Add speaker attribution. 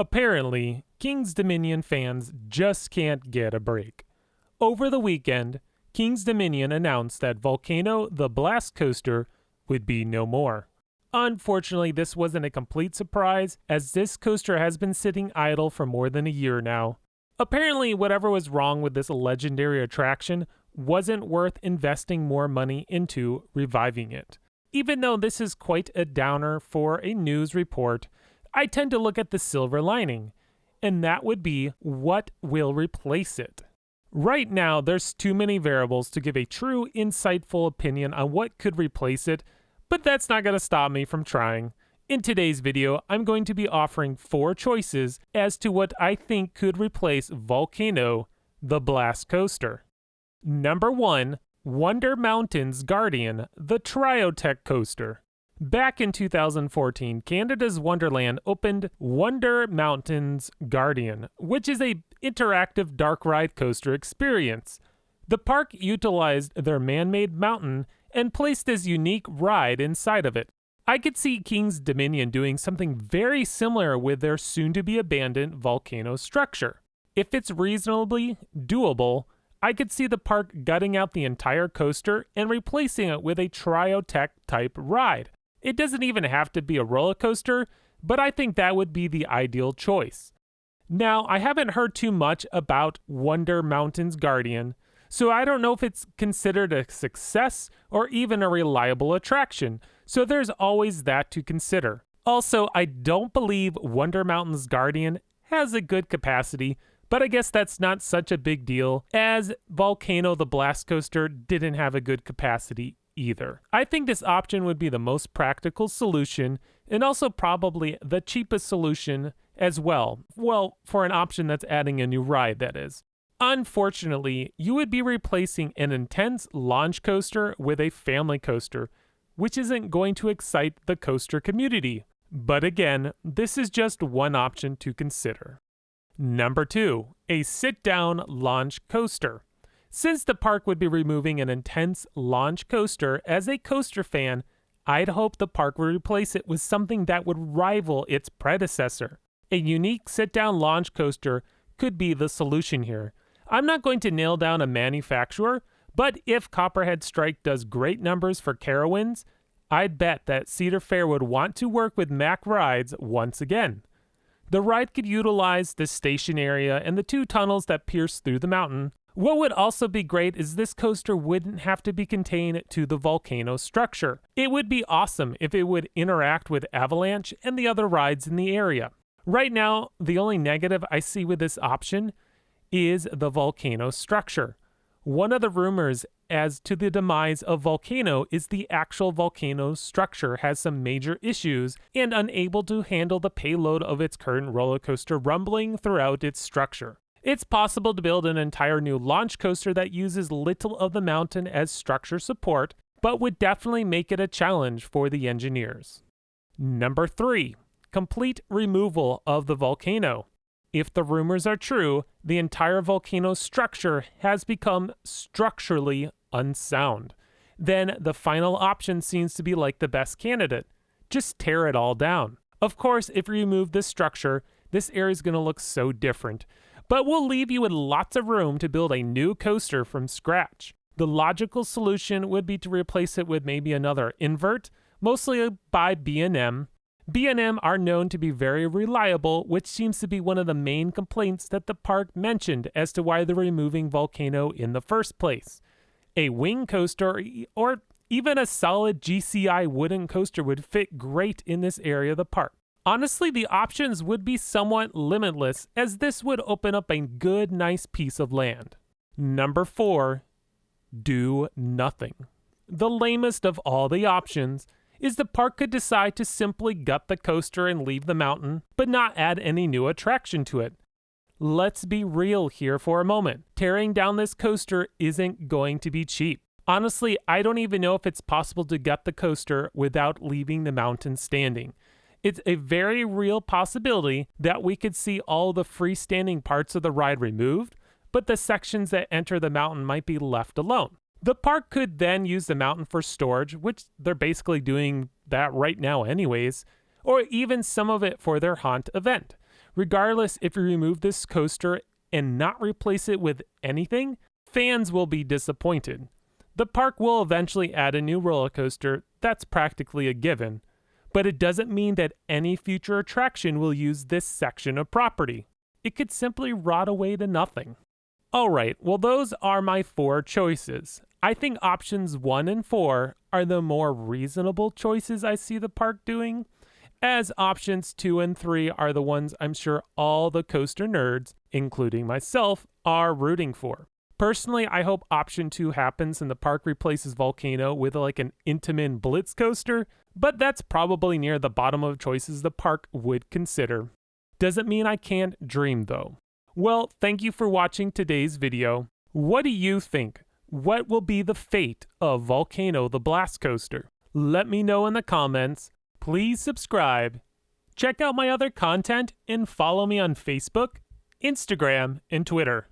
Speaker 1: Apparently, King's Dominion fans just can't get a break. Over the weekend, King's Dominion announced that Volcano the Blast Coaster would be no more. Unfortunately, this wasn't a complete surprise, as this coaster has been sitting idle for more than a year now. Apparently, whatever was wrong with this legendary attraction wasn't worth investing more money into reviving it. Even though this is quite a downer for a news report, I tend to look at the silver lining, and that would be what will replace it. Right now, there's too many variables to give a true, insightful opinion on what could replace it, but that's not going to stop me from trying. In today's video, I'm going to be offering 4 choices as to what I think could replace Volcano the Blast Coaster. Number 1, Wonder Mountain's Guardian, the Triotech Coaster. Back in 2014, Canada's Wonderland opened Wonder Mountain's Guardian, which is an interactive dark ride coaster experience. The park utilized their man-made mountain and placed this unique ride inside of it. I could see King's Dominion doing something very similar with their soon-to-be-abandoned Volcano structure. If it's reasonably doable, I could see the park gutting out the entire coaster and replacing it with a Triotech-type ride. It doesn't even have to be a roller coaster, but I think that would be the ideal choice. Now, I haven't heard too much about Wonder Mountain's Guardian, so I don't know if it's considered a success or even a reliable attraction, so there's always that to consider. Also, I don't believe Wonder Mountain's Guardian has a good capacity, but I guess that's not such a big deal, as Volcano the Blast Coaster didn't have a good capacity either. I think this option would be the most practical solution, and also probably the cheapest solution as well. Well, for an option that's adding a new ride, that is. Unfortunately, you would be replacing an intense launch coaster with a family coaster, which isn't going to excite the coaster community. But again, this is just one option to consider. Number 2, a sit-down launch coaster. Since the park would be removing an intense launch coaster, as a coaster fan, I'd hope the park would replace it with something that would rival its predecessor. A unique sit-down launch coaster could be the solution here. I'm not going to nail down a manufacturer, but if Copperhead Strike does great numbers for Carowinds, I'd bet that Cedar Fair would want to work with Mack Rides once again. The ride could utilize the station area and the 2 tunnels that pierce through the mountain. What would also be great is this coaster wouldn't have to be contained to the Volcano structure. It would be awesome if it would interact with Avalanche and the other rides in the area. Right now, the only negative I see with this option is the Volcano structure. One of the rumors as to the demise of Volcano is the actual Volcano structure has some major issues and unable to handle the payload of its current roller coaster rumbling throughout its structure. It's possible to build an entire new launch coaster that uses little of the mountain as structure support, but would definitely make it a challenge for the engineers. Number 3, complete removal of the Volcano. If the rumors are true, the entire Volcano structure has become structurally unsound. Then the final option seems to be like the best candidate. Just tear it all down. Of course, if you remove this structure, this area is going to look so different, but we'll leave you with lots of room to build a new coaster from scratch. The logical solution would be to replace it with maybe another invert, mostly by B&M. B&M are known to be very reliable, which seems to be one of the main complaints that the park mentioned as to why they're removing Volcano in the first place. A wing coaster or even a solid GCI wooden coaster would fit great in this area of the park. Honestly, the options would be somewhat limitless, as this would open up a good, nice piece of land. Number 4, do nothing. The lamest of all the options is the park could decide to simply gut the coaster and leave the mountain, but not add any new attraction to it. Let's be real here for a moment. Tearing down this coaster isn't going to be cheap. Honestly, I don't even know if it's possible to gut the coaster without leaving the mountain standing. It's a very real possibility that we could see all the freestanding parts of the ride removed, but the sections that enter the mountain might be left alone. The park could then use the mountain for storage, which they're basically doing that right now anyways, or even some of it for their haunt event. Regardless, if you remove this coaster and not replace it with anything, fans will be disappointed. The park will eventually add a new roller coaster, that's practically a given, but it doesn't mean that any future attraction will use this section of property. It could simply rot away to nothing. Alright, well those are my 4 choices. I think options 1 and 4 are the more reasonable choices I see the park doing, as options 2 and 3 are the ones I'm sure all the coaster nerds, including myself, are rooting for. Personally, I hope option 2 happens and the park replaces Volcano with like an Intamin Blitz coaster, but that's probably near the bottom of choices the park would consider. Doesn't mean I can't dream though. Well, thank you for watching today's video. What do you think? What will be the fate of Volcano the Blast Coaster? Let me know in the comments. Please subscribe. Check out my other content and follow me on Facebook, Instagram, and Twitter.